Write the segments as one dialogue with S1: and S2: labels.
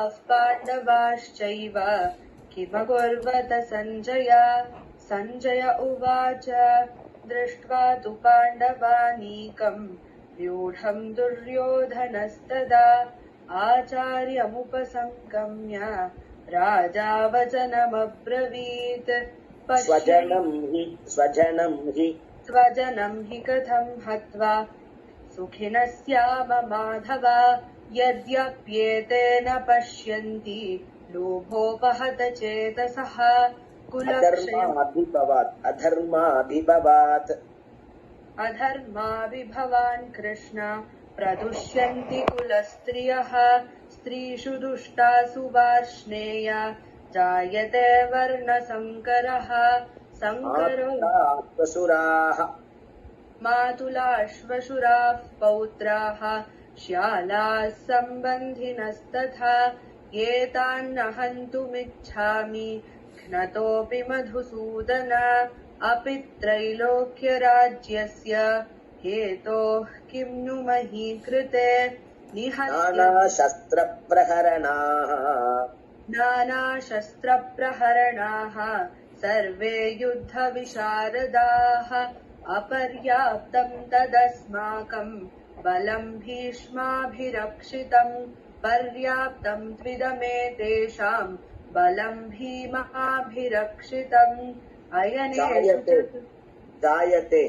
S1: कौरवाः पाण्डवाश्चैव किमकुर्वत सञ्जय। सञ्जय उवाच दृष्ट्वा तु पाण्डवानीकम् व्यूढम् दुर्योधनस्तदा आचार्यमुपसंगम्य राजा वचनमब्रवीत्। स्वजनं हि कथं हत्वा सुखिनः स्याम माधव। यद्यप्येतेन पश्यन्ति लोभोपहत चेतसः अधर्माभिभवान् कृष्ण प्रदुष्यन्ति कुलस्त्रियः। स्त्रीषु दुष्टासु वार्ष्णेय जायते वर्णसङ्करः। मातुलाश्वशुराः पौत्राः श्यालाः सम्बन्धिनस्तथा। एतान्न हन्तुमिच्छामि घ्नतोऽपि मधुसूदन। अपि त्रैलोक्यराज्यस्य हेतोः किं नु मही कृते। नानाशस्त्रप्रहरणाः सर्वे युद्धविशारदाः। अपर्याप्तं तदस्माकं बलं भीष्माभिरक्षितं। पर्याप्तं त्विदमेतेषां बलं भीमाभिरक्षितम्। जायते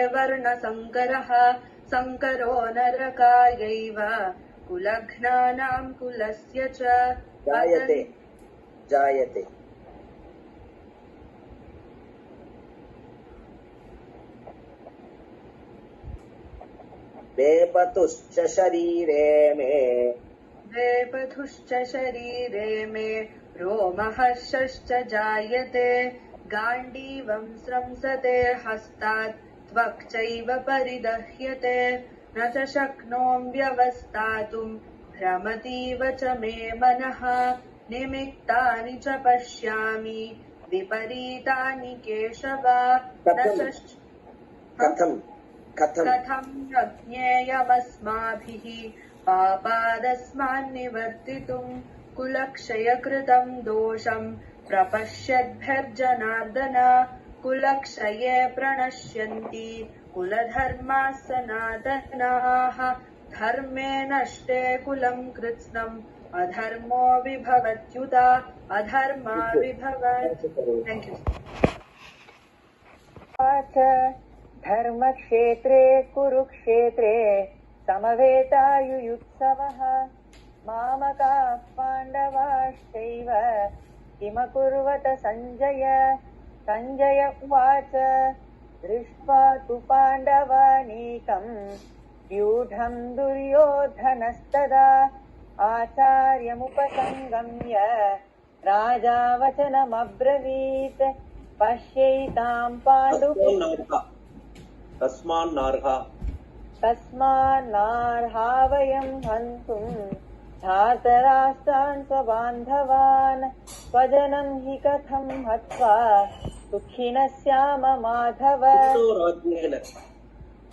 S1: वर्णसङ्करः सङ्करो नरकायैव कुलघ्नानां कुलस्य च। जायते
S2: वेपतुश्च
S1: शरीरे मे रोमहर्षश्च जायते। गाण्डीवं स्रंसते हस्तात् त्वक् चैव परिदह्यते। न च शक्नोम्यवस्थातुं भ्रमतीव च मे मनः। निमित्तानि च पश्यामि विपरीतानि केशव। कथं न ज्ञेयमस्माभिः पापादस्मान्निवर्तितुं। कुलक्षयकृतं दोषं प्रपश्यद्भिर्जनार्दन। कुलक्षये प्रणश्यन्ति कुलधर्माः सनातनाः। धर्मे नष्टे कुलं कृत्स्नम् अधर्मो विभवत्युत। अधर्मा विभवत्। Thank you. धर्मक्षेत्रे कुरुक्षेत्रे समवेतायुयुत्सवः। मामकाः पाण्डवाश्चैव किमकुर्वत सञ्जय। सञ्जय उवाच दृष्ट्वा तु पाण्डवानीकम् व्यूढम् दुर्योधनस्तदा आचार्यमुपसंगम्य राजा वचनमब्रवीत्। पश्यैताम् तस्मान्नार्हा वयम् हन्तुम् धातराष्ट्रान् स्वबान्धवान्। स्वजनं हि कथं हत्वा सुखिनः स्याम माधव।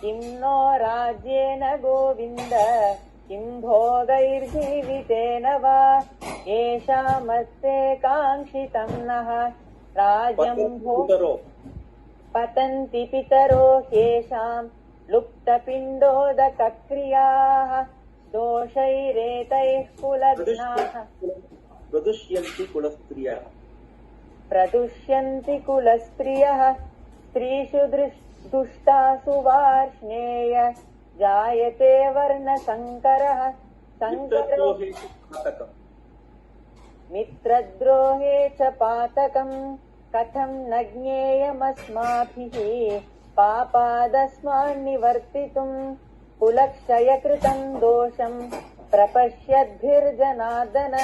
S1: किं नो राज्येन गोविन्द किं भोगैर्जीवितेन वा। येषामस्ते काङ्क्षितं नः राज्यं पतन्ति पितरो ह्येषाम् लुप्तपिण्डोदकक्रियाः। दोषैरेतैः कुलघ्नाः प्रदुष्यन्ति कुलस्त्रियः। स्त्रीषु दुष्टासु वार्ष्णेय जायते वर्णसङ्करः। मित्रद्रोहे च पातकम् कथं न ज्ञेयमस्माभिः पापादस्मान्निवर्तितुम्। कुलक्षयकृतं दोषं प्रपश्यद्भिर्जनार्दन।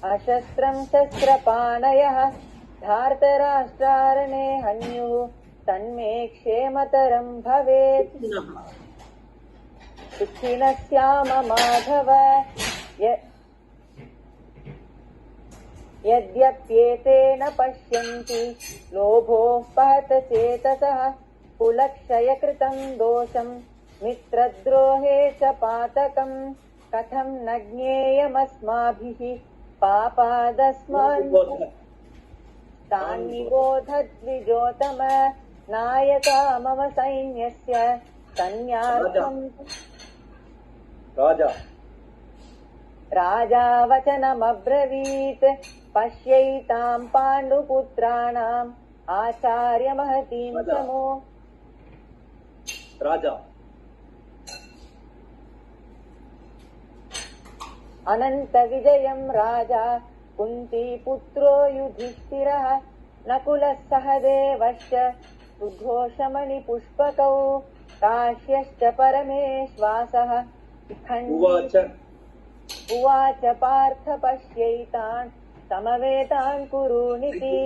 S1: अशस्त्रं शस्त्रपाणयः धार्तराष्ट्रारणे हन्युः तन्मे क्षेमतरं भवेत्। सुखिनः स्याम माधव। यद्यप्येतेन पश्यन्ति लोभोपहत चेतसः। कुलक्षयकृतं दोषं
S2: मित्रद्रोहे च पातकम् कथं न ज्ञेयमस्माभिः पापादस्मान् तान् निबोधद्विजोतम नायका मम सैन्यस्य सन्न्यार्थम् राजा वचनमब्रवीत् पश्यैताम् पाण्डुपुत्राणाम् आचार्यमहतीम् समो
S3: राजा
S2: अनन्तविजयम् राजा कुन्तीपुत्रो युधिष्ठिरः नकुलः सहदेवश्च सुघोषमणिपुष्पकौ काश्यश्च परमेश्वासः उवाच पार्थ पश्यैतान् समवेतान् कुरूनिति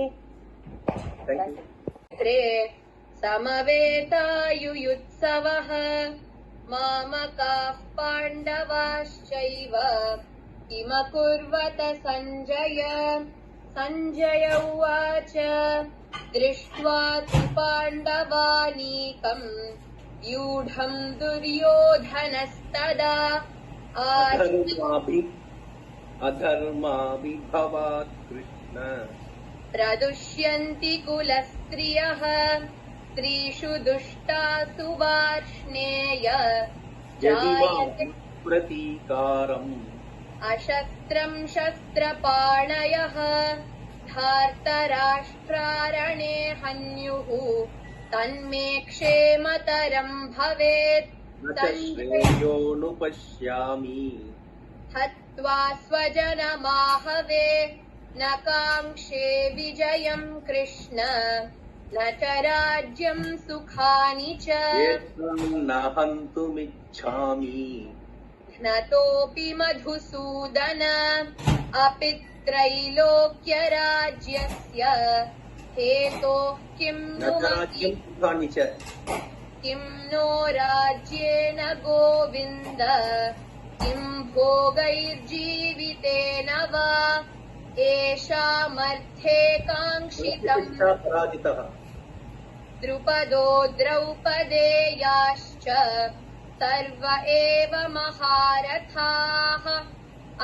S1: समवेतायुयुत्सवः मामकाः पाण्डवाश्चैव किमकुर्वत सञ्जय सञ्जय उवाच दृष्ट्वा तु पाण्डवानीकम् व्यूढम् दुर्योधनस्तदा
S3: अधर्माभिभवात् कृष्ण
S1: प्रदुष्यन्ति कुलस्त्रियः स्त्रीषु दुष्टासु वार्ष्णेय जायते
S3: प्रतीकारम्
S1: अशस्त्रम् शस्त्रपाणयः धार्तराष्ट्रारणे हन्युः तन्मे क्षेमतरम् भवेत्
S3: श्रेयोनुपश्यामि
S1: हत्वा स्वजनमाहवे न काङ्क्षे विजयम् कृष्ण न च राज्यम् सुखानि च
S3: न हन्तुमिच्छामि
S1: घ्नतोऽपि मधुसूदन अपि त्रैलोक्यराज्यस्य हेतोः किम् नो राज्येन गोविन्द किम् भोगैर्जीवितेन वा एषामर्थे काङ्क्षितम् द्रुपदो द्रौपदेयाश्च सर्व एव महारथाः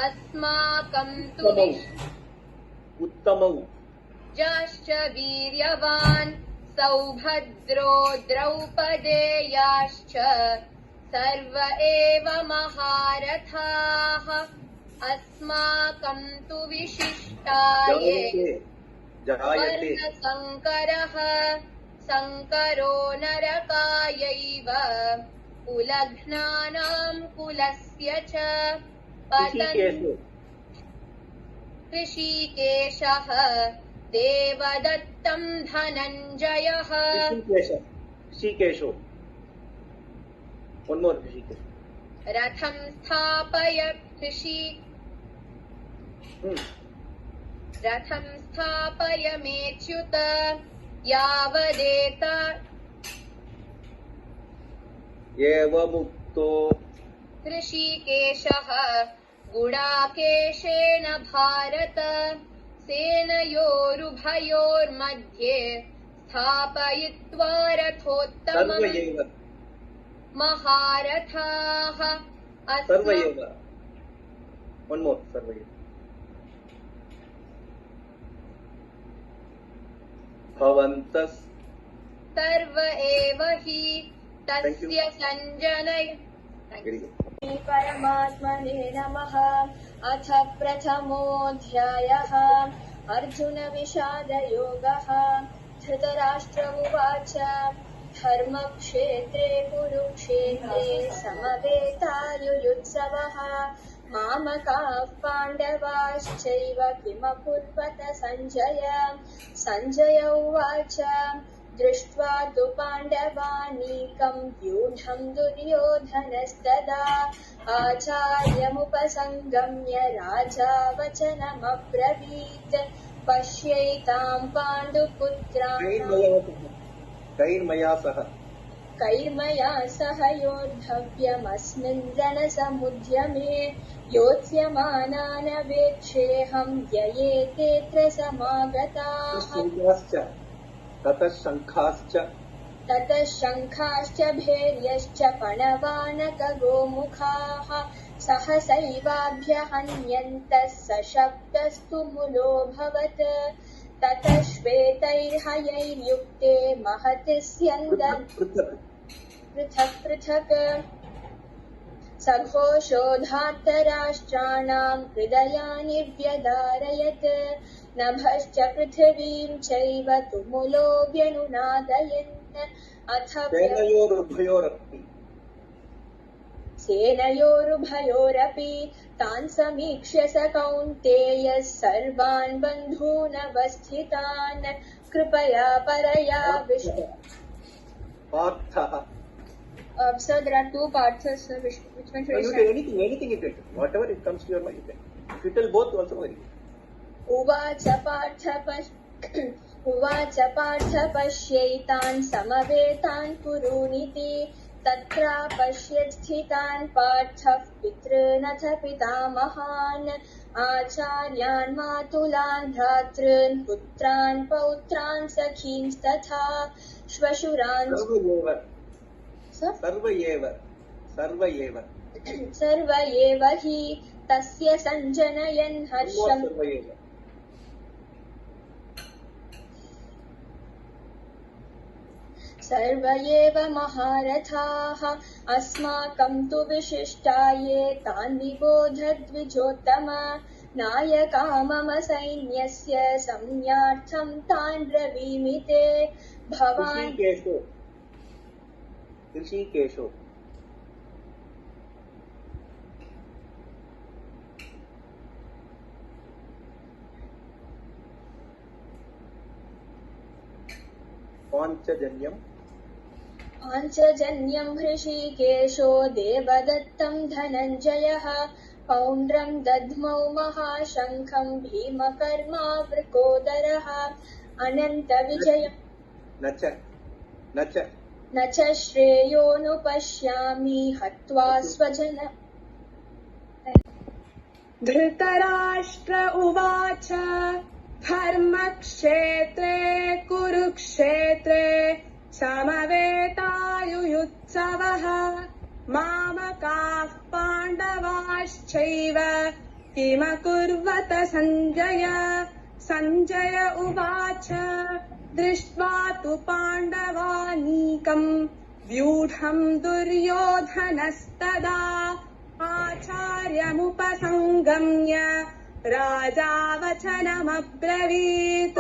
S1: अस्माकम् तु
S3: उत्तमौ
S1: जाश्च वीर्यवान् सौभद्रो द्रौपदेयाश्च सर्व एव महारथाः अस्माकम् तु विशिष्टाये वर्णसङ्करः सङ्करो नरकायैव कुलघ्नानाम् कुलस्य च ऋषिकेशः देवदत्तम् धनञ्जयः रथम् स्थापय मेच्युत यावदेत
S3: एवमुक्तो
S1: ऋषिकेशः गुडाकेशेन भारत सेनयोरुभयोर्मध्ये स्थापयित्वा रथोत्तमम् महारथाः
S3: भवन्तः
S1: सर्व एव हि तस्य सञ्जनय परमात्मने नमः। अथ प्रथमोऽध्यायः अर्जुन विषादयोगः। धृतराष्ट्र उवाच धर्मक्षेत्रे कुरुक्षेत्रे समवेतायुयुत्सवः मामकाः पाण्डवाश्चैव किमकुर्वत सञ्जय। सञ्जय उवाच दृष्ट्वा तु पाण्डवानीकम् व्यूढम् दुर्योधनस्तदा आचार्यमुपसङ्गम्य राजा वचनमब्रवीत् पश्यैताम् पाण्डुपुत्रान् कैर्मया सह योद्धव्यमस्मिन् रणसमुद्यमे योत्स्यमानानवेक्षेऽहम् ययेतेऽत्र समागताः।
S3: ततः शङ्खाश्च
S4: ततः शङ्खाश्च भैर्यश्च पणवानकगोमुखाः सहसैवाभ्यहन्यन्तः सशब्दस्तु मुलोऽभवत् ततः श्वेतैर्हयैर्युक्ते महति स्यन्दन् पृथक् पृथक् सघोषोधार्तराष्ट्राणां हृदयानि व्यदारयत् नभश्च पृथिवीं चैव तुमुलो व्यनुनादयन् अथ सेनयोरुभयोरपि तान् समीक्ष्य स कौन्तेयः सर्वान् बन्धूनवस्थितान् कृपया परया
S3: Partha.
S4: So there are two parts. So which one should I
S3: You
S4: start?
S3: can anything you can. Whatever it comes to your mind, you can. If you tell both, also very good.
S4: उवाच पार्थ पश्यैतान् समवेतान् कुरूनिति तत्रापश्यत् स्थितान् पार्थः पितॄनथ पितामहान् आचार्यान् मातुलान् भ्रातॄन् पुत्रान् पौत्रान् सखींस्तथा श्वशुरान् सर्व एव हि तस्य सञ्जनयन् हर्षम् सर्व एव महारथाः अस्माकं तु विशिष्टाये तान् विबोधद्विजोत्तम नायका मम सैन्यस्य संज्ञार्थं तान् ब्रवीमि ते भवान्
S3: ऋषिकेशो
S4: पाञ्चजन्यं हृषीकेशो देवदत्तं धनञ्जयः पौण्ड्रं दध्मौ महाशङ्खं भीमकर्मा वृकोदरः अनन्तविजयम् न च श्रेयोऽनुपश्यामि हत्वा स्वजन
S5: धृतराष्ट्र उवाच धर्मक्षेत्रे कुरुक्षेत्रे समवेतायुयुत्सवः मामकाः पाण्डवाश्चैव किमकुर्वत सञ्जय सञ्जय उवाच दृष्ट्वा तु पाण्डवानीकम् व्यूढम् दुर्योधनस्तदा आचार्यमुपसङ्गम्य राजा वचनमब्रवीत्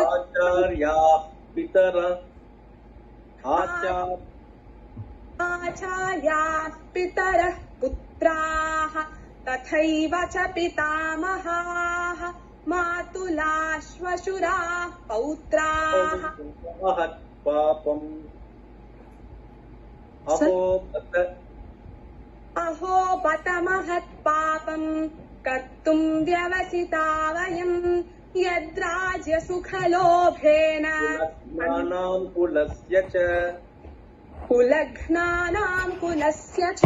S5: आचार्याः पितरः पुत्राः तथैव च पितामहाः मातुलाः श्वशुराः पौत्राः अहो बत महत्पापम् कर्तुम् व्यवसिता वयम् यद्राज्यसुखलोभेन कुलघ्नानाम् कुलस्य च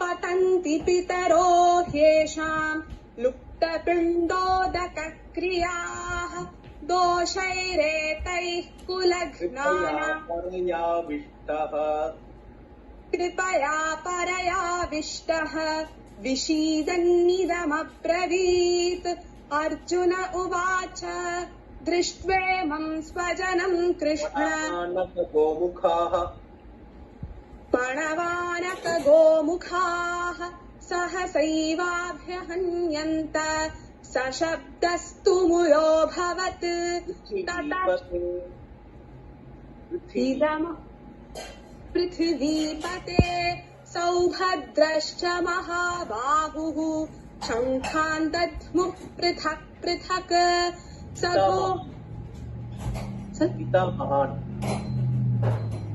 S5: पतन्ति पितरो ह्येषाम् लुप्तपिण्डोदकक्रियाः दोषैरेतैः कुलघ्नानाम् कृपया परयाविष्टः विषीदन्निदमब्रवीत् अर्जुन उवाच दृष्ट्वेमं स्वजनं कृष्ण पणवानकगोमुखाः सहसैवाभ्यहन्यन्त सशब्दस्तु मुलोऽभवत् पृथिवीपते सौभद्रश्च महाबाहुः शङ्खान् दध्मुः पृथक् पृथक्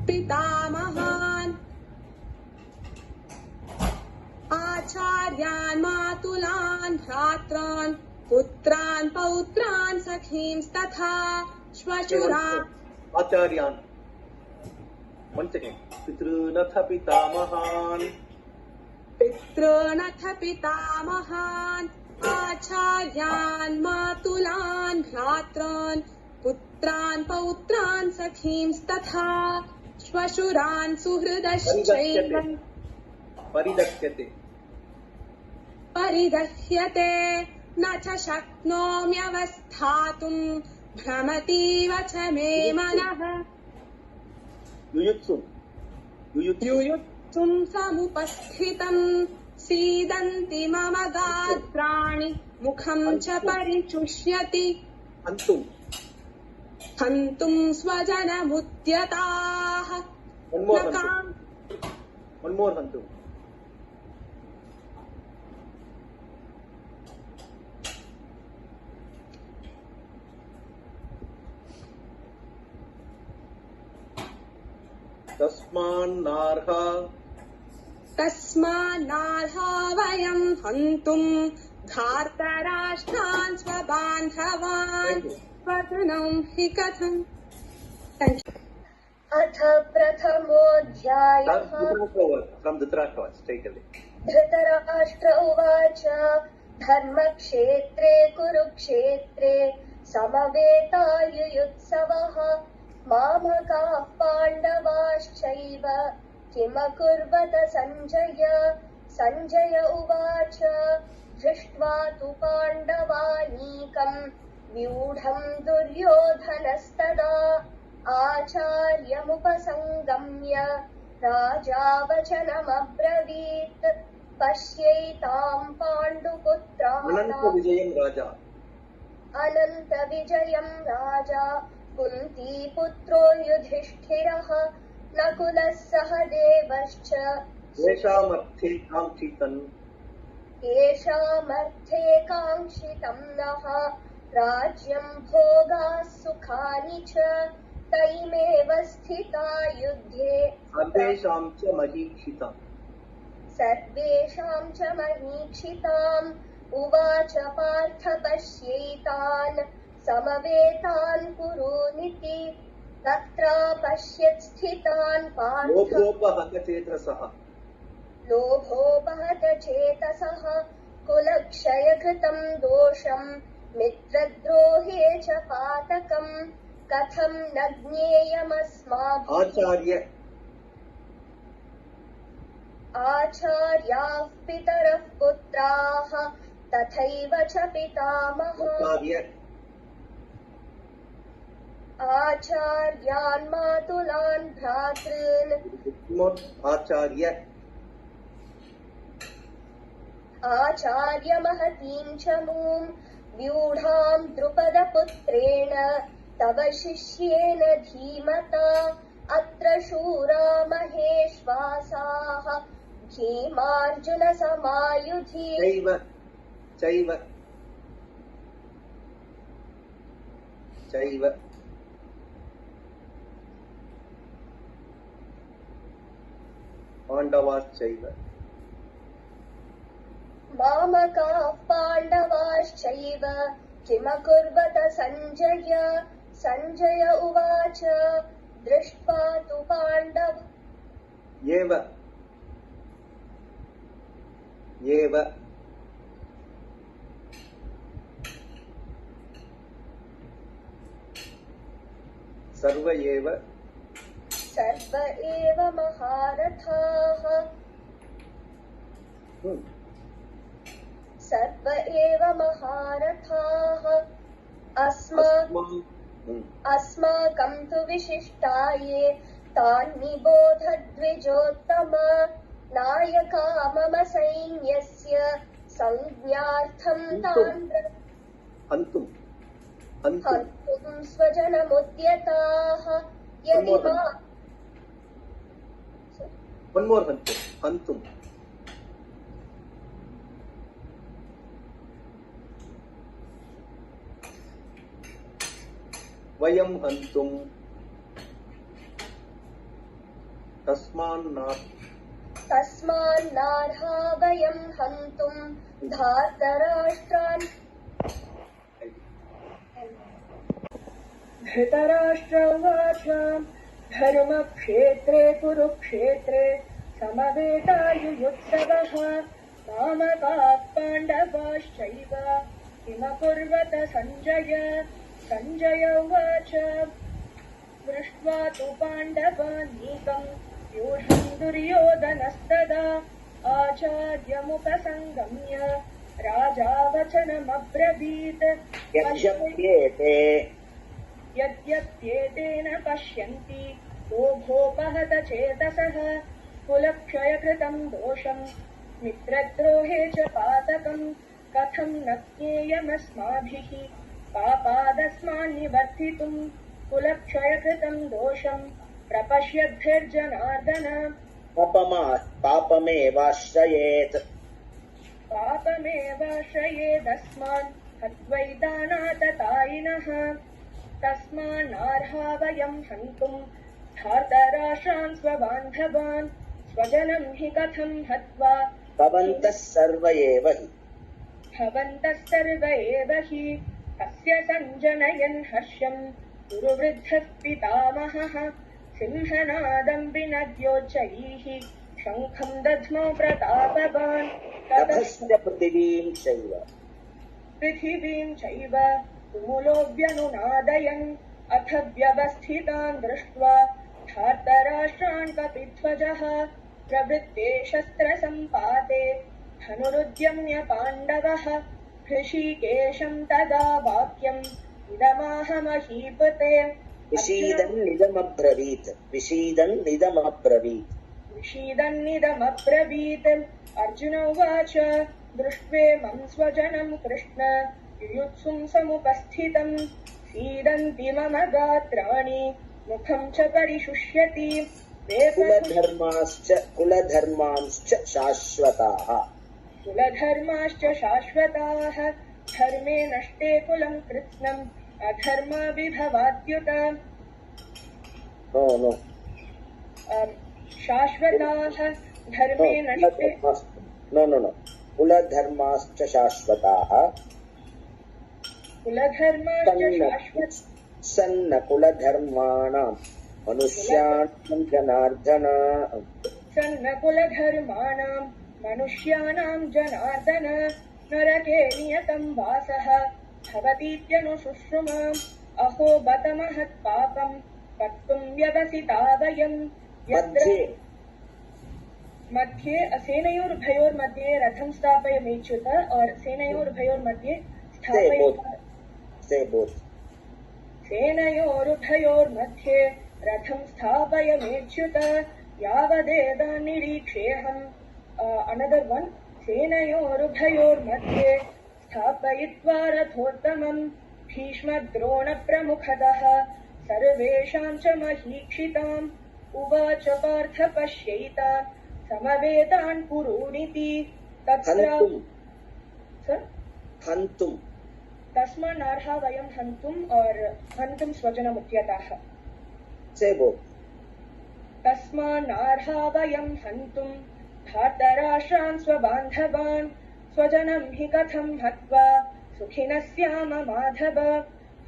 S5: पितामहान् आचार्यान् मातुलान् भ्रात्रान् पुत्रान् पौत्रान् सखींस्तथा श्वशुरान्
S3: आचार्यान् once again पितॄनथ पितामहान्
S5: आचार्यान् मातुलान् भ्रात्रान् पुत्रान् पौत्रान् सखींस्तथा श्वशुरान् सुहृदश्चैव
S3: परिदक्ष्यते
S5: परिदह्यते न च शक्नोम्यवस्थातुम् भ्रमतीव च मे मनः युयुत्सुम् समुपस्थितम् सीदन्ति मम गात्राणि मुखम् च परिशुष्यति हन्तुम् स्वजनमुद्यताः
S3: One more Hantu.
S5: तस्मान्नार्हा वयम् हन्तुम् धार्तराष्ट्रान् स्वबान्धवान् स्वजनम् हि कथम्
S1: अथ प्रथमोऽध्यायः
S3: From Dhritarashtra, straight away.
S1: Dhritarashtra उवाच धर्मक्षेत्रे कुरुक्षेत्रे समवेतायुयुत्सवः मामकाः पाण्डवाश्चैव किमकुर्वत सञ्जय सञ्जय उवाच दृष्ट्वा तु पाण्डवानीकम् व्यूढम् दुर्योधनस्तदा आचार्यमुपसङ्गम्य राजा वचनमब्रवीत् पश्यैताम् पाण्डुपुत्राणाम् अनन्तविजयम् राजा कुन्तीपुत्रो युधिष्ठिरः नकुलः सहदेवश्च येषामर्थे काङ्क्षितम् नः राज्यम् भोगाः सुखानि च तैमेव स्थिता युद्धे सर्वेषाम् च महीक्षिताम् उवाच पार्थ पश्यैतान् समवेतान् कुरूनिति तत्रापश्यत् स्थितान् पार्थ लोभोपहतचेतसः कुलक्षयकृतम् दोषम् मित्रद्रोहे च पातकम् कथम् न ज्ञेयमस्माभिः आचार्याः पितरः पुत्राः तथैव च पितामहः आचार्यान् मातुलान् भ्रातॄन् आचार्यमहतीम् च मूम् व्यूढाम् द्रुपदपुत्रेण तव शिष्येन धीमता अत्र शूरा महेश्वासाः भीमार्जुनसमायुधि
S3: पाण्डवाश्चैव
S1: मामकाः पाण्डवाश्चैव किमकुर्वत सञ्जय सञ्जय उवाच दृष्ट्वा तु पाण्डव
S3: सर्व
S1: एव महारथाः सर्व एव महारथाः अस्माकम् तु विशिष्टाये तान् निबोध द्विजोत्तम नायका मम सैन्यस्य संज्ञार्थम् तान् हन्तुम् स्वजनमुद्यताः यदि मा
S3: One more Hantum. Vayam Hantum
S1: तस्मान्नार्हा वयम् हन्तुम् धार्तराष्ट्रान् धृतराष्ट्र उवाच धर्मक्षेत्रे कुरुक्षेत्रे समवेतायुयुत्सवः मामकाः पाण्डवाश्चैव किमकुर्वत सञ्जय सञ्जय उवाच
S4: दृष्ट्वा तु पाण्डवानीकम् व्यूढम् दुर्योधनस्तदा आचार्यमुपसङ्गम्य राजा वचनमब्रवीत् यद्यप्येतेन पश्यन्ति लोभोपहत चेतसः कुलक्षयकृतम् दोषम् मित्रद्रोहे च पातकम् कथम् न ज्ञेयमस्माभिः पापादस्मान्निवर्तितुम् कुलक्षयकृतम् दोषम् प्रपश्यद्भिर्जनार्दन पापमेवाश्रयेदस्मान् हत्वैतानाततायिनः तस्मान्नार्हा वयम् हन्तुम् धार्तराष्ट्रान् स्वबान्धवान् स्वजनम् हि कथम् हत्वा
S3: भवन्तः सर्व एव हि तस्य सञ्जनयन् हर्षम् गुरुवृद्धः पितामहः सिंहनादम् विनद्योच्चैः शङ्खम् दध्मो प्रतापवान् पृथिवीम् चैव तुमुलोऽव्यनुनादयन् अथ व्यवस्थितान् दृष्ट्वा धार्तराष्ट्रान् कपिध्वजः प्रवृत्ते शस्त्रसम्पाते धनुरुद्यम्य पाण्डवः हृषीकेशम् तदा वाक्यम् इदमाह महीपते विषीदन्निदमब्रवीत् अर्जुन उवाच दृष्ट्वेमं स्वजनम् कृष्ण युयुत्सुम् समुपस्थितम् सीदन्ति मम गात्राणि मुखम् च परिशुष्यति कुलधर्माश्च शाश्वताः धर्मे नष्टे कुलम् कृत्स्नम् अधर्माभिभवाद्युत शाश्वताः धर्मे नष्टे कुलधर्माश्च शाश्वताः सन्न कुलधर्माणाम् मनुष्याणां जनार्दन नरके नियतं वासः भवतीत्यनुशुश्रुमाम् अहो बत महत्पापम् कर्तुम् व्यवसिता वयम् मध्ये सेनयोरुभयोर्मध्ये रथं स्थापयमेच्युत और सेनयोरुभयोर्मध्ये सेनयोरुभयोर्मध्ये रथं स्थापयमेच्युत यावदेदान्निरीक्षेऽहम् अनदर् वन् सेनयोरुभयोर्मध्ये स्थापयित्वा रथोत्तमम् भीष्मद्रोणप्रमुखतः सर्वेषाम् च महीक्षिताम् उवाच पार्थ पश्यैता समवेतान् कुरूनिति तस्मान्नार्हा वयम् हन्तुम् और हन्तुम् स्वजनमुद्यताः तस्मान्नार्हा वयम् हन्तुम् धार्तराष्ट्रान् स्वबान्धवान् स्वजनम् हि कथम् हत्वा सुखिनः स्याम माधव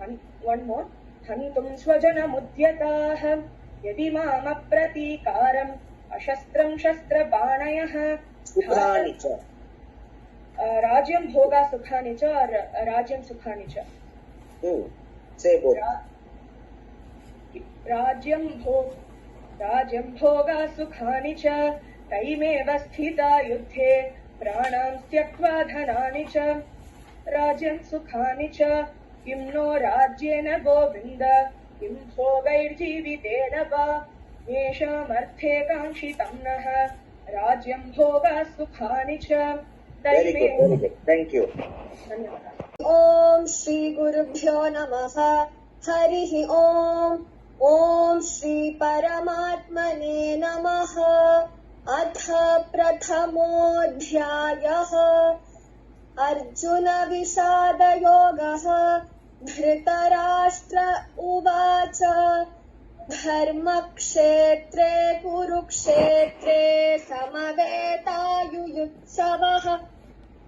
S3: हन्तुम् स्वजनमुद्यताः यदि मामप्रतीकारम् अशस्त्रम् शस्त्रपाणयः राज्यम् भोगा सुखानि च और राज्यम् सुखानि च राज्यम् भोगा सुखानि च तैमेव स्थिता युद्धे प्राणान् त्यक्त्वा धनानि च राज्यम् सुखानि च किं नो राज्येन गोविन्द किं भोगैर्जीवितेन वा येषामर्थे काङ्क्षितम् नः राज्यम् भोगा सुखानि च Thank you.
S6: ॐ श्री गुरुभ्यो नमः हरिः ॐ श्री परमात्मने नमः अथ प्रथमोऽध्यायः अर्जुन विषादयोगः धृतराष्ट्र उवाच धर्मक्षेत्रे कुरुक्षेत्रे समवेतायुयुत्सवः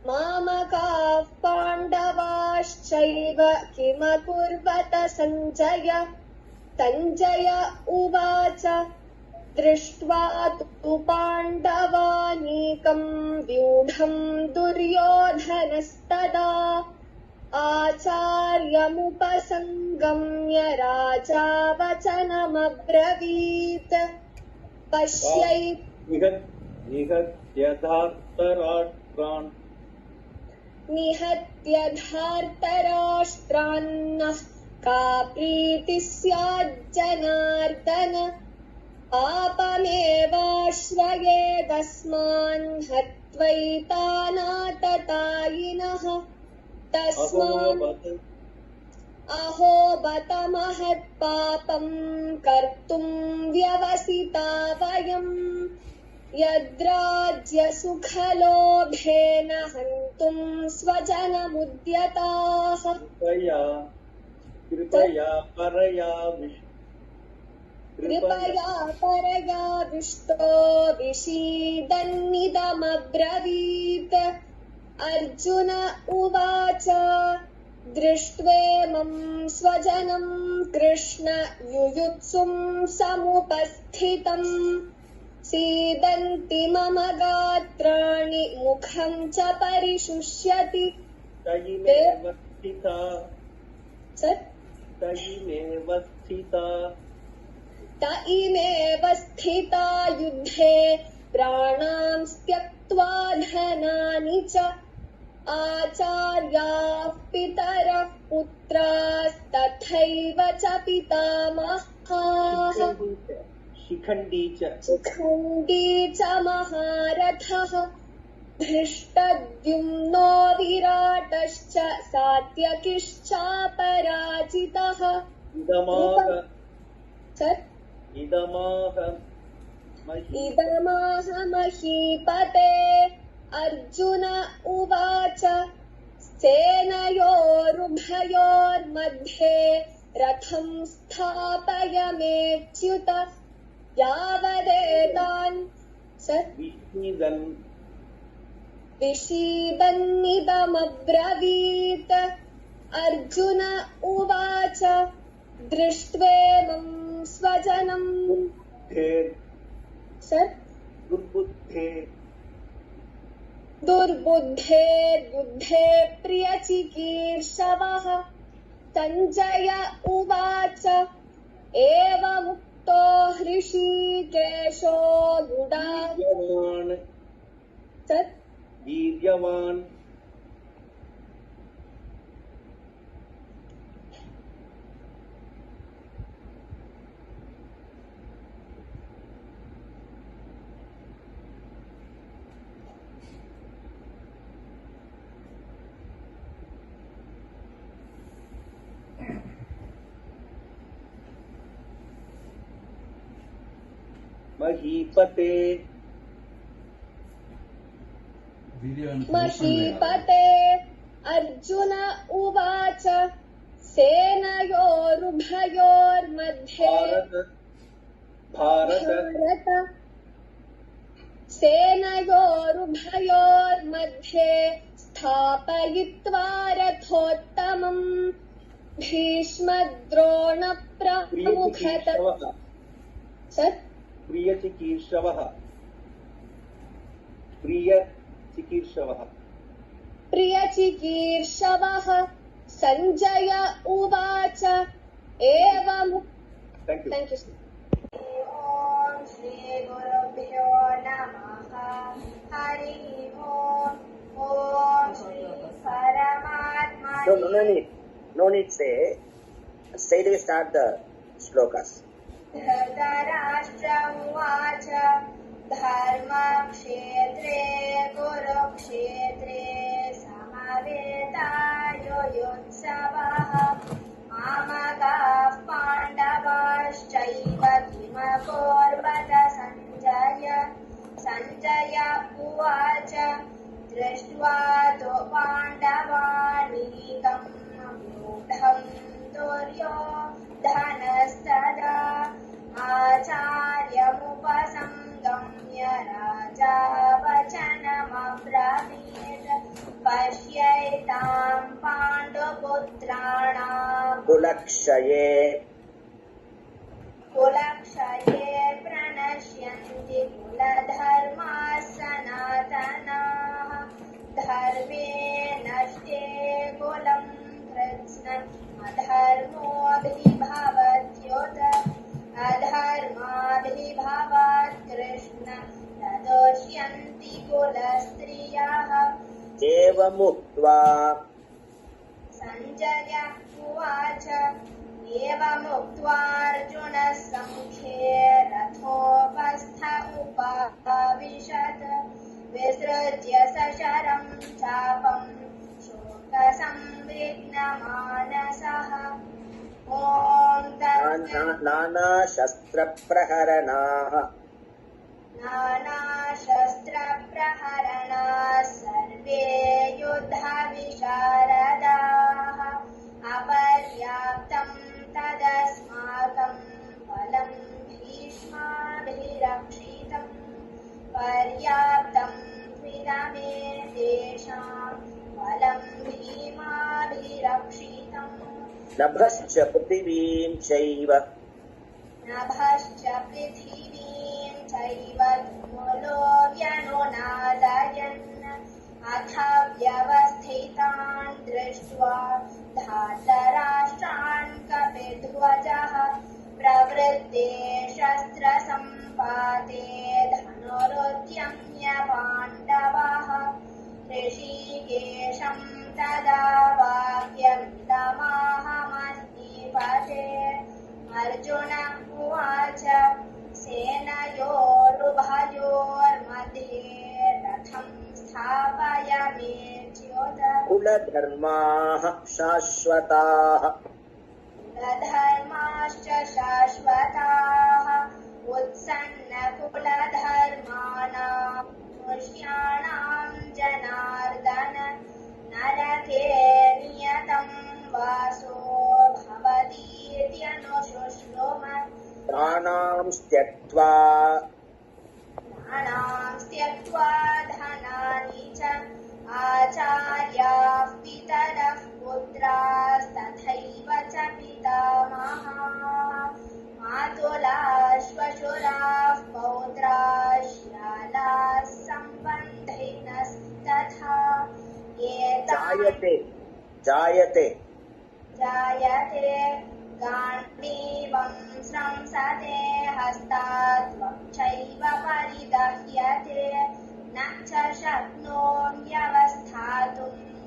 S6: मामकाः पाण्डवाश्चैव किमकुर्वत सञ्जय उवाच दृष्ट्वा तु पाण्डवानीकम् व्यूढम् दुर्योधनस्तदा आचार्यमुपसङ्गम्य राजा वचनमब्रवीत् पश्यै
S3: निहत्यधार्तराष्ट्रान्
S6: निहत्य धार्तराष्ट्रान्नः का प्रीतिः स्याज्जनार्दन पापमेवाश्रयेदस्मान् हत्वैतानाततायिनः तस्मात् अहो बत महत्पापम् कर्तुम् व्यवसिता वयम् यद्राज्यसुखलोभेन हन्तुम् स्वजनमुद्यताः
S3: कृपया
S6: परया विष्टो विषीदन्निदमब्रवीत् अर्जुन उवाच दृष्ट्वेमं स्वजनं कृष्ण युयुत्सुं समुपस्थितम् सीदन्ति मम गात्राणि मुखं च परिशुष्यति त इमेव स्थिता युद्धे प्राणां त्यक्त्वा धनानि च आचार्याः पितरः पुत्रास्तथैव च पितामहाः
S3: शिखण्डी
S6: च महारथः धृष्टद्युम्नो विराटश्च सात्यकिश्चापराजितः इदमाह महीपते अर्जुन उवाच सेनयोरुभयोर्मध्ये रथं स्थापयमेच्युत यावदेतान् विषीदन्निदमब्रवीत् अर्जुन उवाच दृष्ट्वेमं स्वजनं दुर्बुद्धे प्रियचिकीर्षवः सञ्जय उवाच एवमुक्तो हृषीकेशो
S3: वीर्यवान्
S6: महीपते अर्जुन उवाच सेनयोरुभयोर्मध्ये सेनयोरुभयोर्मध्ये स्थापयित्वा रथोत्तमम् भीष्मद्रोणप्रमुखतः प्रियचिकीर्षवः सञ्जय उवाच
S3: Thank you.
S6: Thank you.
S4: ॐ श्रीगुरुभ्यो नमः हरिः ॐ श्री परमात्मने
S3: No need say. Straight away start the shlokas.
S4: Dhritarashtra उवाच धर्मक्षेत्रे कुरुक्षेत्रे समवेतायुयुत्सवः मामकाः पाण्डवाश्चैव किमकुर्वत सञ्जय उवाच दृष्ट्वा तु पाण्डवानीकं मूढं दुर्योधनस्तदा आचार्यमुपसङ्गम्य राजा वचनमब्रवीत् पश्यैतां पाण्डुपुत्राणाम्
S3: कुलक्षये
S4: प्रणश्यन्ति कुलधर्माः सनातनाः धर्मे नष्टे कुलं अधर्मोऽभिभवत्युत अधर्माभिभवात् कृष्ण तदोष्यन्ति कुलस्त्रियः
S3: एवमुक्त्वा
S4: सञ्जय उवाच एवमुक्त्वार्जुनः सङ्ख्ये रथोपस्थ उपाविशत् विसृज्य सशरं चापं शोकसंविघ्नमानसः ॐ
S3: नानाशस्त्रप्रहरणाः
S4: नानाशस्त्रप्रहरणाः सर्वे युद्धविशारदाः अपर्याप्तं तदस्माकं फलं भीष्माभिरक्षितम् पर्याप्तं त्विदमे तेषां फलं भीमाभिरक्षितम्
S3: नभश्च पृथिवीं चैव
S4: नभश्च पृथिवीं चैव तुमुलो व्यनुनादयन् अथ व्यवस्थितान् दृष्ट्वा धातराष्ट्रान् कपिध्वजः प्रवृत्ते शस्त्रसम्पाते धनुरुद्यम्य पाण्डवाः ऋषिकेशं तदा वाक्यमिदमाहमन्निपते अर्जुन उवाच सेनयोरुभयोर्मध्ये रथं स्थापयामेच्युत
S3: कुलधर्माः शाश्वताः
S4: कुलधर्माश्च शाश्वताः उत्सन्नकुलधर्माणां मनुष्याणां जनार्दन नरके नियतं वासो भवतीत्यनुशुश्रुम
S3: प्राणां त्यक्त्वा
S4: धनानि च आचार्याः पितरः पुत्रास्तथैव च पितामहाः मातुलाः श्वशुराः पौत्राः श्यालाः सम्बन्धिनस्तथा
S3: जायते
S4: गाण्डीवं स्रंसते हस्तात् वक्षैव परिदह्यते न च शक्नोम्यवस्थातुं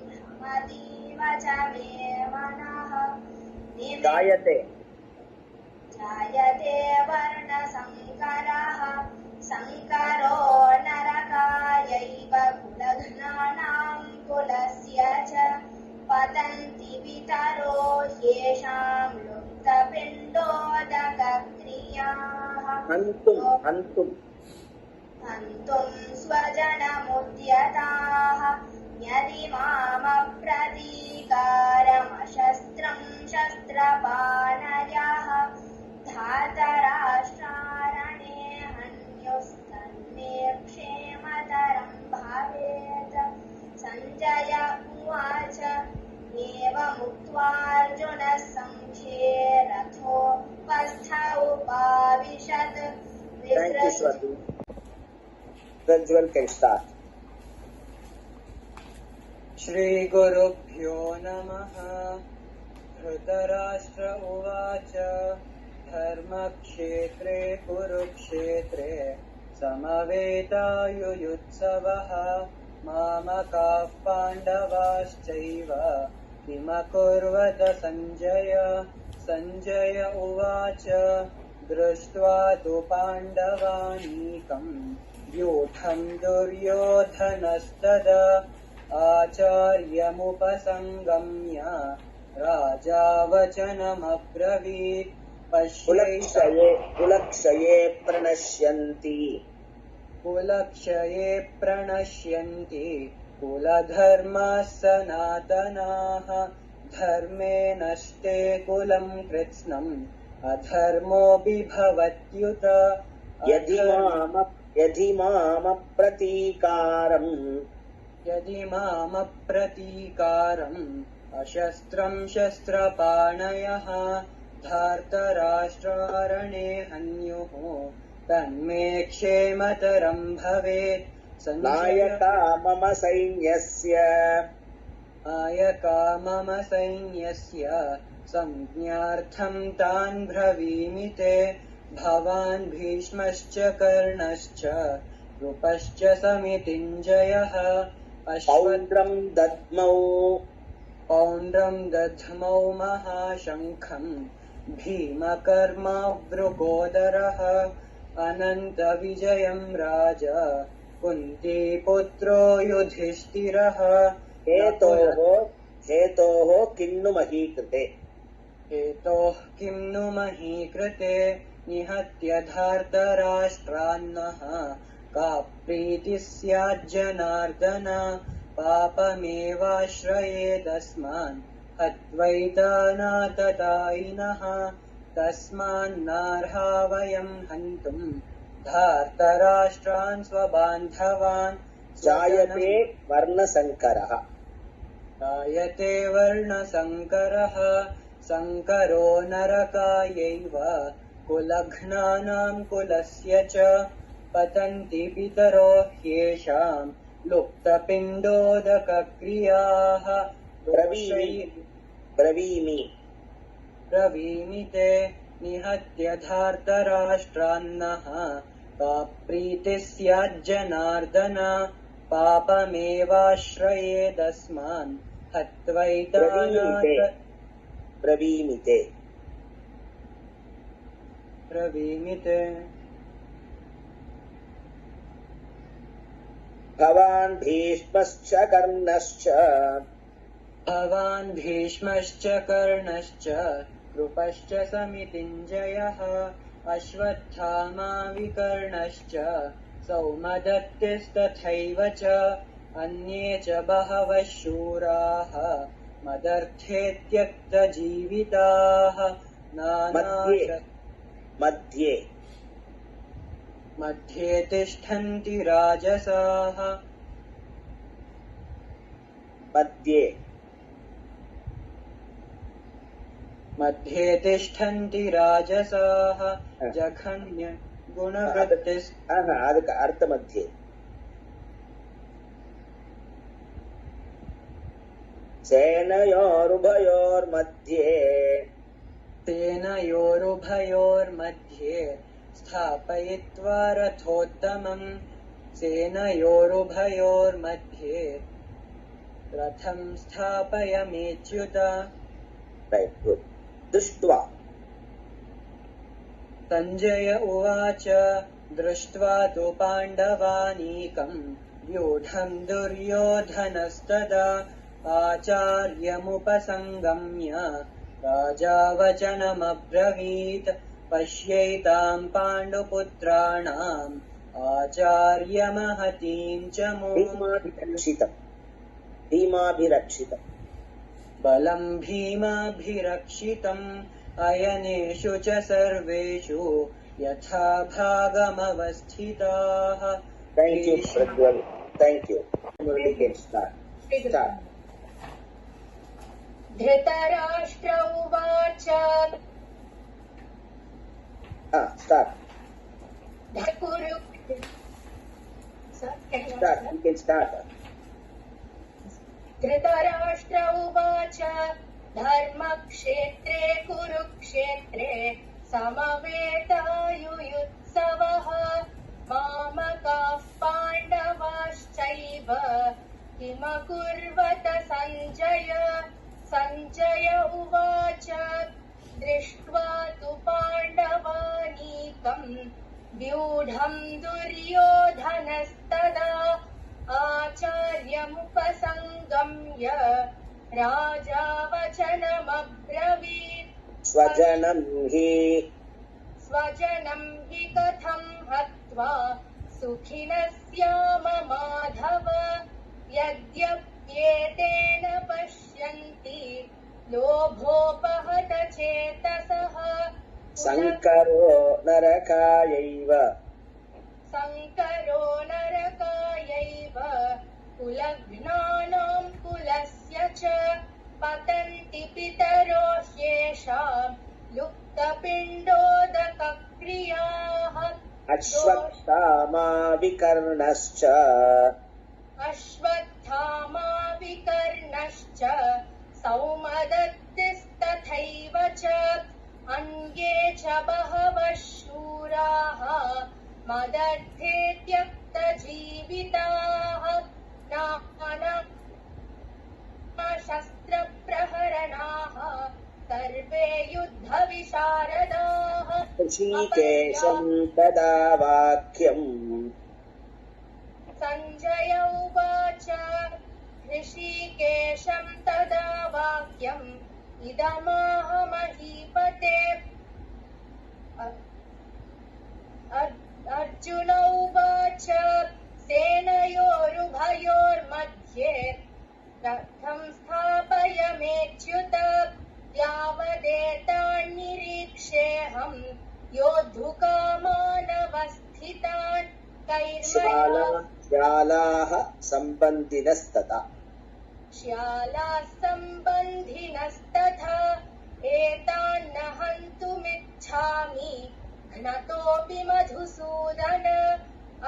S4: भ्रमतीव च मे मनः
S3: जायते
S4: वर्णसङ्करः सङ्करो नरकायैव कुलघ्नानां कुलस्य च पतन्ति पितरो येषां लुप्तपिण्डोदकक्रियाः हन्तुं स्वजनमुद्यताः यदि मामप्रतीकारमशस्त्रं शस्त्रपाणयः धातराष्ट्रारणे हन्युस्तन्मे क्षेमतरं भवेत् सञ्जय उवाच एवमुक्त्वार्जुनः सङ्ख्ये रथोपस्थ उपाविशत्
S3: Thank you, Swati. Pranjwal can start.
S7: श्रीगुरुभ्यो नमः। धृतराष्ट्र उवाच धर्मक्षेत्रे कुरुक्षेत्रे समवेतायुयुत्सवः मामकाः पाण्डवाश्चैव किमकुर्वत सञ्जय। सञ्जय उवाच दृष्ट्वा तु पाण्डवानीकम् व्यूढम् दुर्योधनस्तदा आचार्यमुपसङ्गम्य राजा वचनमब्रवीत्
S3: कुलक्षये
S7: प्रणश्यन्ति कुलधर्माः सनातनाः धर्मे नष्टे कुलम् कृत्स्नम् अधर्मोऽपि भवत्युत
S3: यदि
S7: मामप्रतीकारम् अशस्त्रम् शस्त्रपाणयः धार्तराष्ट्रारणे हन्युः तन्मे क्षेमतरम् भवेत्।
S3: नायका मम सैन्यस्य
S7: आयका मम सैन्यस्य संज्ञार्थं तान् ब्रवीमि ते भवान् भीष्मश्च कर्णश्च कृपश्च समितिञ्जयः पौण्ड्रं दध्मौ महाशङ्खम् भीमकर्मावृकोदरः अनन्तविजयं राजा कुन्तीपुत्रो युधिष्ठिरः
S3: हेतोः किं नु महीकृते
S7: हेतोः किं नु महीकृते निहत्य धार्तराष्ट्रान्नः का प्रीतिः स्याज्जनार्दन पापमेवाश्रयेदस्मान् हत्वैतानाततायिनः तस्मान्नार्हा वयं हन्तुम् धार्तराष्ट्रान् स्वबान्धवान्
S3: जायते वर्णसङ्करः
S7: सङ्करो नरकायैव कुलघ्नानां कुलस्य च पतन्ति पितरो ह्येषाम् लुप्तपिण्डोदकक्रियाः ब्रवीमि ते निहत्य धार्तराष्ट्रान्नः का प्रीतिः स्याज्जनार्दन पापमेवाश्रयेदस्मान्
S3: ब्रवीमि ते भवान् भीष्मश्च कर्णश्च कृपश्च समितिञ्जयः अश्वत्थामा विकर्णश्च सौमदत्तिस्तथैव च अन्ये च बहवः शूराः मदर्थे त्यक्तजीविताः मध्ये तिष्ठन्ति राजसाः जघन्य अर्थमध्ये
S7: सेनयोरुभयोर्मध्ये स्थापयित्वा रथोत्तमम् सेनयोरुभयोर्मध्ये रथं स्थापयमेच्युत
S3: दृष्ट्वा
S7: सञ्जय उवाच दृष्ट्वा तु पाण्डवानीकम् व्यूढम् दुर्योधनस्तदा आचार्यमुपसङ्गम्य राजा वचनमब्रवीत् पश्यैताम् पाण्डुपुत्राणाम् आचार्यमहतीम् च
S3: भीमाभिरक्षितम्
S7: बलम् भीमाभिरक्षितम् अयनेषु च सर्वेषु यथा भागमवस्थिताः
S3: Thank you, Prajwal. Thank you. We can start.
S6: Dhritarashtra उवाच
S3: Start.
S6: कुरु
S3: Start. We can start.
S6: Dhritarashtra उवाच धर्मक्षेत्रे कुरुक्षेत्रे समवेतायुयुत्सवः मामकाः पाण्डवाश्चैव किमकुर्वत सञ्जय उवाच दृष्ट्वा तु पाण्डवानीकम् व्यूढम् दुर्योधनस्तदा आचार्यमुपसङ्गम्य राजा वचनमब्रवीत्
S3: स्वजनं हि
S6: कथं हत्वा सुखिनः स्याम माधव यद्यप्येतेन पश्यन्ति लोभोपहत चेतसः
S3: संकरो नरकायैव
S6: कुलघ्नानां कुलस्य च पतन्ति पितरो ह्येषाम् लुप्तपिण्डोदकक्रियाः
S3: अश्वत्थामा विकर्णश्च
S6: वरुणश्च सौमदत्तिस्तथैव च अन्ये च बहवः शूराः मदर्थे त्यक्तजीविताः शस्त्रप्रहरणाः सर्वे युद्धविशारदाः
S3: ऋषिकेशं तदा वाक्यम्
S6: सञ्जय उवाच ऋषिकेशं तदा वाक्यम् इदमाह महीपते अर्जुन उवाच सेनयोरुभयोर्मध्ये रथं स्थापयमेच्युत यावदेतान्निरीक्षेऽहं योद्धुकामानवस्थितान्
S3: श्यालाः सम्बन्धिनस्तथा
S6: श्यालाः सम्बन्धिनस्तथा एतान्न हन्तुमिच्छामि घ्नतोऽपि मधुसूदन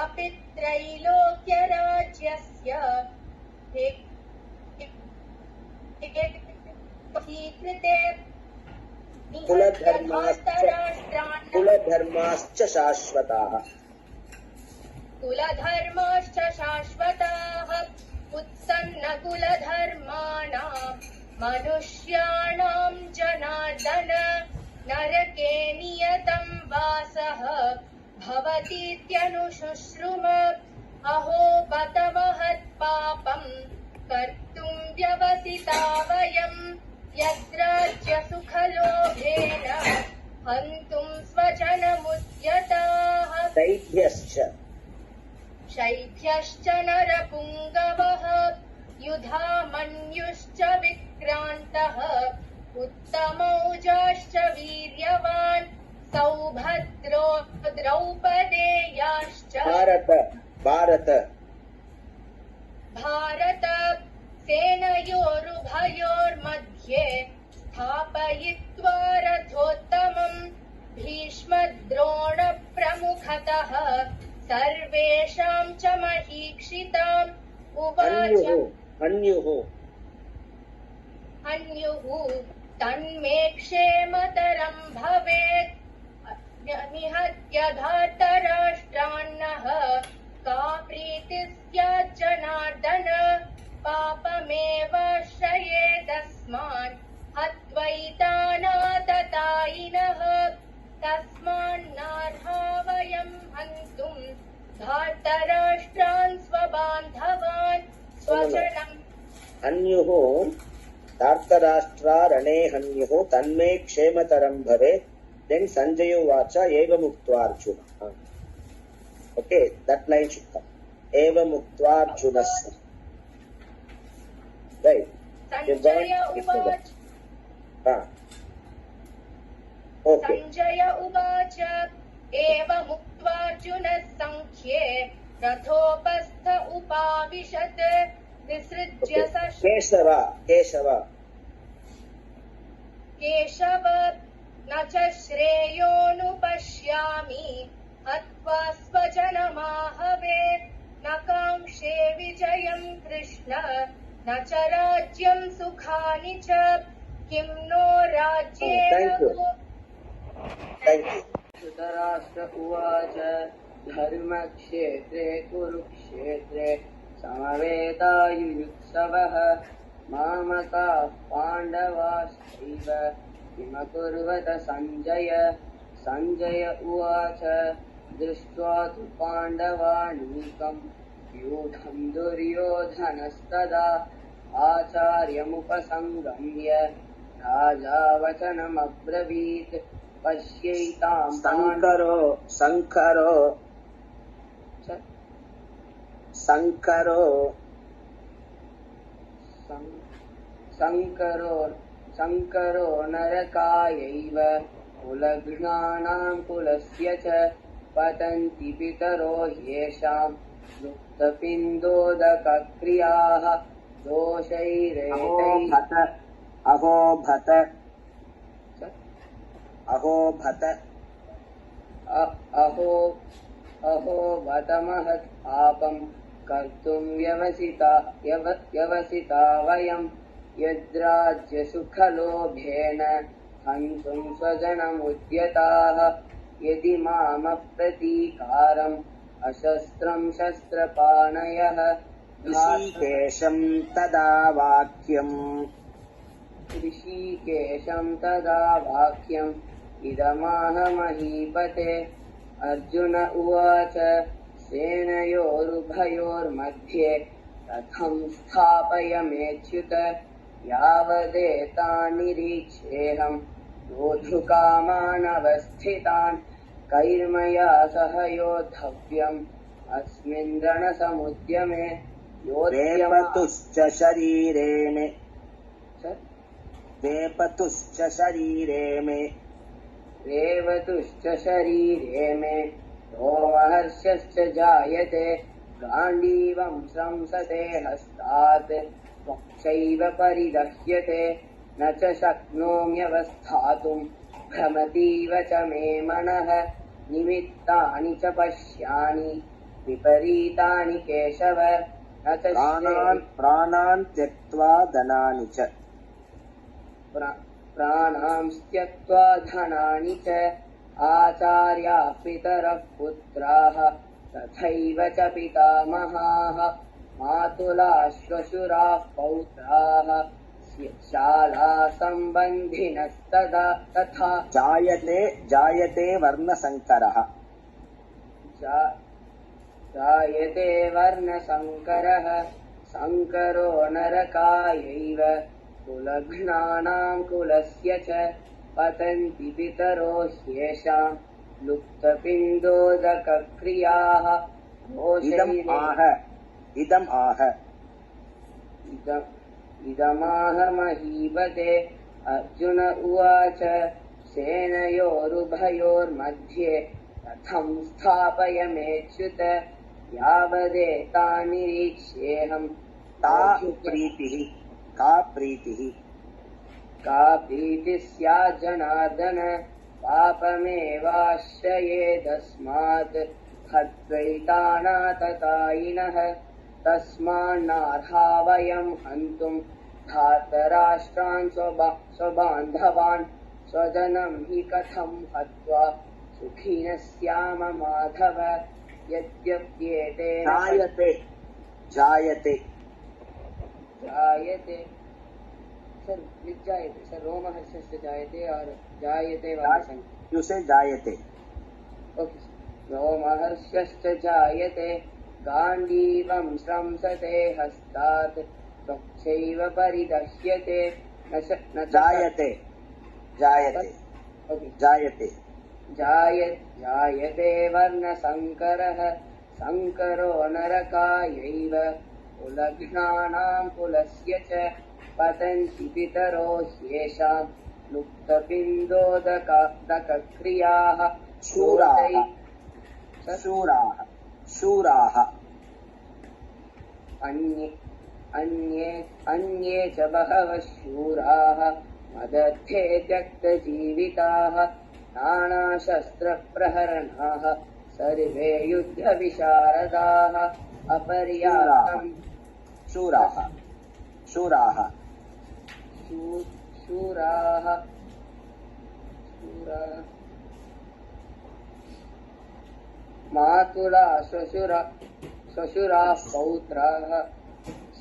S6: अपि त्रैलोक्यराज्यस्य कृते
S3: कुलधर्माश्च शाश्वताः
S6: कुलधर्माश्च शाश्वताः उत्सन्नकुलधर्माणां मनुष्याणां जनार्दन नरके नियतं वासः भवतीत्यनुशुश्रुम अहो बत महत्पापं कर्तुं व्यवसिता वयं यद्राज्यसुखलोभेन हन्तुं स्वजनमुद्यताः शैभ्यश्च नरपुङ्गवः युधामन्युश्च विक्रान्तः उत्तमौजाश्च वीर्यवान् सौभद्रो द्रौपदेयाश्च भारत सेनयोरुभयोर्मध्ये स्थापयित्वा रथोत्तमम् भीष्मद्रोणप्रमुखतः सर्वेषां च महीक्षिताम् उवाच अन्युः तन्मे क्षेमतरं भवेत् निहत्य धार्तराष्ट्रान्नः का प्रीतिः स्यात् जनार्दन पापमेव श्रयेदस्मान् हत्वैतानाततायिनः तस्मान्नार्हा वयं हन्तुं धार्तराष्ट्रान् स्वबान्धवान् स्वजनम्
S3: अन्युः धार्तराष्ट्रारणे हन्युः तन्मे क्षेमतरं भवेत्. Then Sanjaya Vacha Eva Muktvarjuna. Okay, that line should come. Eva Muktvarjunasya. Right.
S6: Sanjaya Uvacha.
S3: Okay.
S6: Sanjaya Uvacha Eva Muktvarjuna Sankhye Rathopastha Upavishat Visrijya Keshava न च श्रेयोऽनुपश्यामि हत्वा स्वजनमाहवे न काङ्क्षे विजयं कृष्ण न च राज्यं सुखानि च किं नो राज्येन
S7: धृतराष्ट्र उवाच धर्मक्षेत्रे कुरुक्षेत्रे समवेतायुयुत्सवः मामकाः पाण्डवाश्चैव किमकुर्वत सञ्जय. सञ्जय उवाच दृष्ट्वा तु पाण्डवानीकं व्यूढं दुर्योधनस्तदा आचार्यमुपसङ्गम्य राजा वचनमब्रवीत् पश्यैतां शङ्करो नरकायैव कुलघ्नानां कुलस्य च पतन्ति पितरो येषां लुप्तपिण्डोदकक्रियाः अहो भत महत् पापं कर्तुं व्यवसिता वयं यद्राज्यसुखलोभेन हन्तुं स्वजनमुद्यताः यदि मामप्रतीकारम् अशस्त्रं शस्त्रपाणयः
S3: ऋषिकेशं तदा वाक्यम्
S7: ऋषिकेशं तदा वाक्यम् इदमाह महीपते अर्जुन उवाच सेनयोरुभयोर्मध्ये रथं स्थापयमेच्युत यावदेतान्निरीक्षेऽहं योद्धुकामानवस्थितान् कैर्मया सह योद्धव्यम् अस्मिन् रणसमुद्यमे
S3: वेपतुश्च शरीरे मे वेपतुश्च शरीरे मे
S7: रेवतुश्च शरीरे मे रोमहर्षश्च जायते गाण्डीवं स्रंसते हस्तात् त्वक्चैव परिदह्यते न च शक्नोम्यवस्थातुं भ्रमतीव च मे मनः निमित्तानि च पश्यामि विपरीतानि केशव न च
S3: प्राणान् त्यक्त्वा धनानि च
S7: प्राणां त्यक्त्वा धनानि च आचार्याः पितरः पुत्राः तथैव च पितामहाः मातुलाः श्वशुराः पौत्राः शालासम्बन्धिनस्तदा तथा
S3: जायते वर्णसङ्करः
S7: जायते वर्णसङ्करः सङ्करो नरकायैव कुलघ्नानां कुलस्य च पतन्ति पितरो ह्येषां लुप्तपिण्डोदकक्रियाः इदमाह महीपते अर्जुन उवाच सेनयोरुभयोर्मध्ये रथं स्थापयमेच्युत यावदेतान्निरीक्ष्येऽहं का प्रीतिः स्यात् जनार्दन पापमेवाश्रयेदस्मात् हत्वैतानाततायिनः तस्मान्नार्हा वयं हन्तुं धार्तराष्ट्रान् स्वबान्धवान् स्वजनं हि कथं हत्वा सुखिनः स्याम माधव यद्यप्येतेन
S3: जायते
S7: सर जायते सर रोमहर्षस्य जायते और जायते
S3: यू से जायते
S7: ओके रोमहर्षश्च जायते गाण्डीवं स्रंसते हस्तात् त्वक्चैव परिदह्यते न
S3: जायते
S7: जायते वर्णसङ्करः सङ्करो नरकायैव कुलघ्नानां कुलस्य च पतन्ति पितरो ह्येषां लुप्तपिण्डोदकक्रियाः
S3: शूराः
S7: अन्ये च बहवः शूराः मदर्थे त्यक्तजीविताः नानाशस्त्रप्रहरणाः सर्वे युद्धविशारदाः अपर्याप्तं
S3: शूराः
S7: मातुला श्वशुराः पौत्राः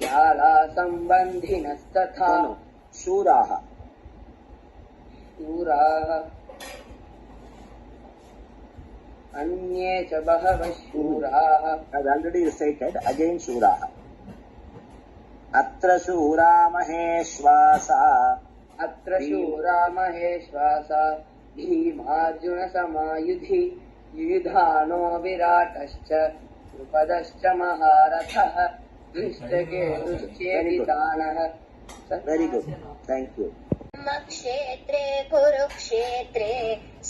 S7: शालासम्बन्धिनस्तथा
S3: शूराः
S7: अन्ये च बहवः शूराः
S3: already recited again शूराः अत्र शूरा महेश्वासा भीमार्जुनसमायुधि युधानो विराटश्च द्रुपदश्च महारथः धृष्टकेतुश्चेदितानः वेरी गुड थैंक यू
S8: क्षेत्रे कुरुक्षेत्रे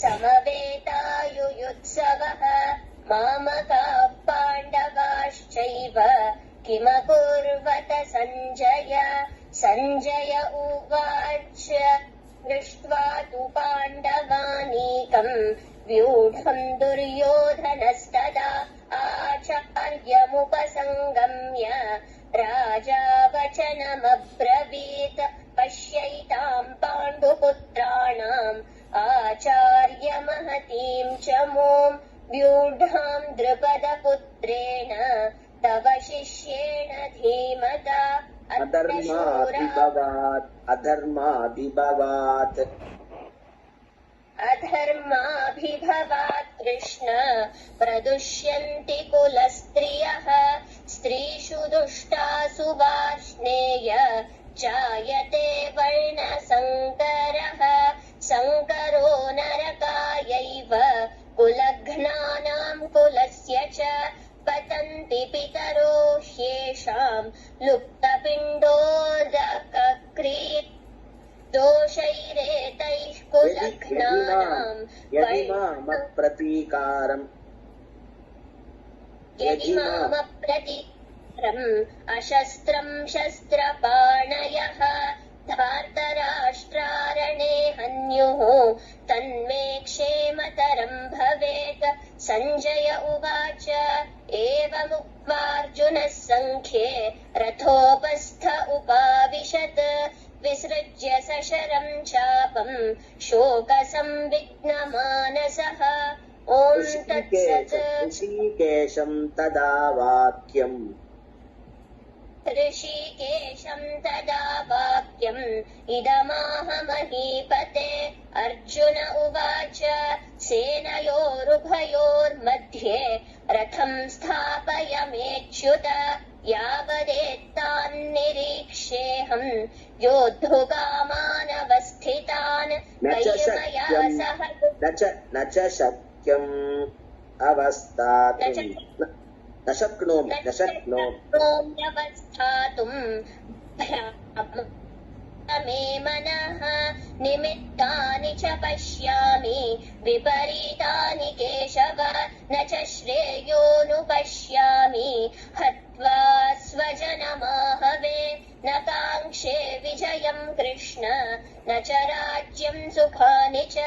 S8: समवेतायुयुत्सवः मामकाः पाण्डवाश्चैव किमकुर्वत सञ्जय उवाच दृष्ट्वा तु पाण्डवानीकम् व्यूढम् दुर्योधनस्तदा आचार्यमुपसङ्गम्य राजा वचनमब्रवीत् पश्यैताम् पाण्डुपुत्राणाम् आचार्यमहतीम् च मूम् व्यूढाम् द्रुपदपुत्रेण तव शिष्येण धीमता अधर्माभिभवात् कृष्ण प्रदुष्यन्ति कुलस्त्रियः स्त्रीषु दुष्टासु वार्ष्णेय जायते वर्णसङ्करः सङ्करो नरकायैव कुलघ्नानाम् कुलस्य च पतन्ति पितरो ह्येषाम् लुप्तपिण्डोदकक्रीत् दोषैरेतैः कुलघ्नानाम् यदिमामप्रतीकारम् अशस्त्रम् शस्त्रपाणयः धार्तराष्ट्रारणे हन्युः तन्मे क्षेमतरम् भवेत् सञ्जय उवाच एवमुक्त्वार्जुनः सङ्ख्ये रथोपस्थ उपाविशत् विसृज्य सशरम् चापम् शोकसंविघ्नमानसः ॐ तत्सत्
S3: ऋषिकेशम् तदा वाक्यम्
S8: ऋषिकेशम् तदा वाक्यम् इदमाह महीपते अर्जुन उवाच सेनयोरुभयोर्मध्ये रथम् स्थापयमेच्युत यावदेतान्निरीक्षेऽहम् योद्धुकामानवस्थितान् वैमया सह
S3: न च शक्यम् अवस्थातुम् न शक्नोमि
S8: व्यवस्थातुम् मे मनः निमित्तानि च पश्यामि विपरीतानि केशव न च श्रेयोनुपश्यामि हत्वा स्वजनमाहवे न काङ्क्षे विजयम् कृष्ण न च राज्यम् सुखानि च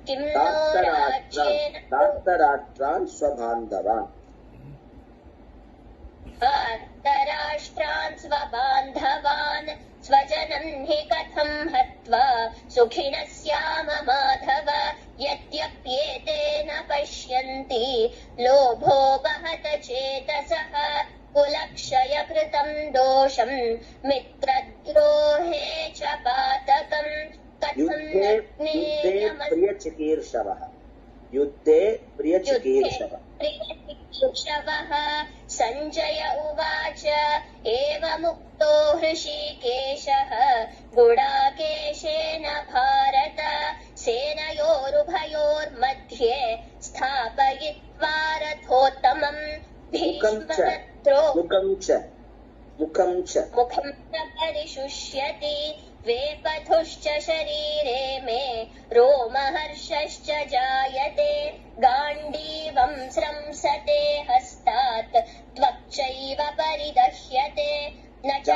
S8: किं नो राज्येन
S3: धार्तराष्ट्रान् स्वबान्धवान्
S8: धार्तराष्ट्रान् स्वबान्धवान् स्वजनम् हि कथम् हत्वा सुखिनः स्याम माधव यद्यप्येतेन पश्यन्ति लोभोपहत चेतसः कुलक्षयकृतम् दोषम् मित्रद्रोहे च पातकम् कथम्
S3: युद्धे प्रियचिकीर्षवः
S8: सञ्जय उवाच एवमुक्तो हृषीकेशः गुडाकेशेन भारत सेनयोरुभयोर्मध्ये स्थापयित्वा रथोत्तमम्
S3: मुखं च
S8: परिशुष्यति वेपथुश्च शरीरे मे रोमहर्षश्च जायते गाण्डीवम् स्रंसते हस्तात् त्वक्चैव परिदह्यते न च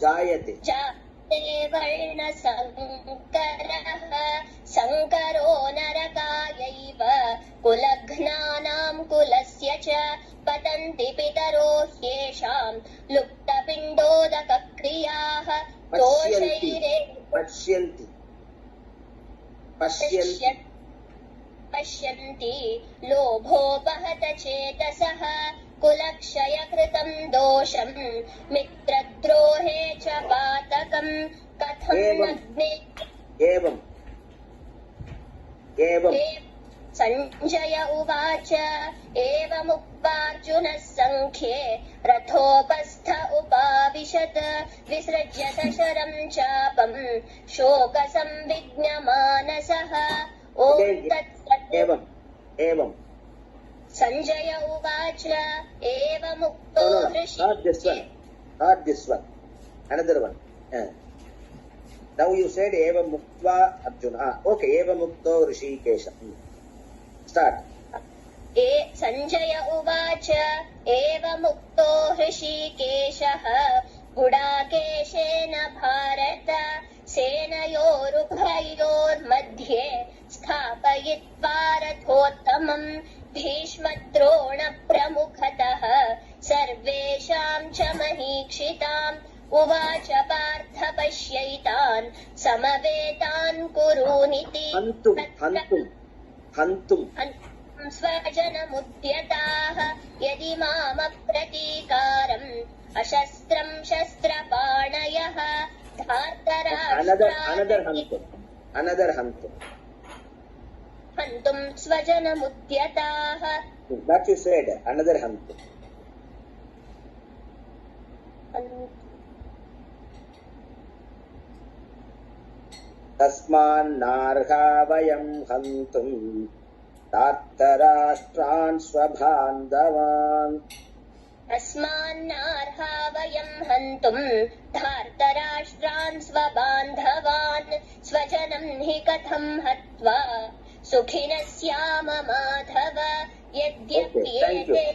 S3: जायते
S8: वर्णसङ्करः सङ्करो नरकायैव कुलघ्नानाम् कुलस्य च पतन्ति पितरो ह्येषाम् लुप्तपिण्डोदकक्रियाः पश्यन्ति लोभोपहत चेतसः कुलक्षयकृतम् दोषम् मित्रद्रोहे च पातकम् कथम्
S3: एवम्
S8: सञ्जय उवाच एवमुक्त्वार्जुनः सङ्ख्ये रथोपस्थ उपाविशत् विसृज्य सशरम् चापम् शोकसंविघ्नमानसः ॐ तत्सत्
S3: एवम्
S8: सञ्जय उवाच एवमुक्तो
S3: not this one, another one. Now you said eva muktva Arjuna. Okay, eva mukto Rishikesha. Start.
S8: Sanjaya उवाच एवमुक्तो हृषीकेशः गुडाकेशेन भारत सेनयोरुभयोर्मध्ये स्थापयित्वा रथोत्तमम् भीष्मद्रोणप्रमुखतः सर्वेषां च महीक्षिताम् उवाच पार्थ पश्यैतान् समवेतान् कुरूनिति
S3: हन्तुम्
S8: स्वजनमुद्यताः यदि मामप्रतीकारम् अशस्त्रम् शस्त्रपाणयः
S3: another हन्तुम्
S8: हन्तुम् स्वजनमुद्यताः
S3: that you said another हन्तुम् तस्मान्नार्हा वयं हन्तुम् धार्तराष्ट्रान् स्वबान्धवान्
S8: अस्मान्नार्हा वयं हन्तुम् धार्तराष्ट्रान् स्वबान्धवान् स्वजनं हि कथं हत्वा सुखिनः स्याम माधव यद्यप्येते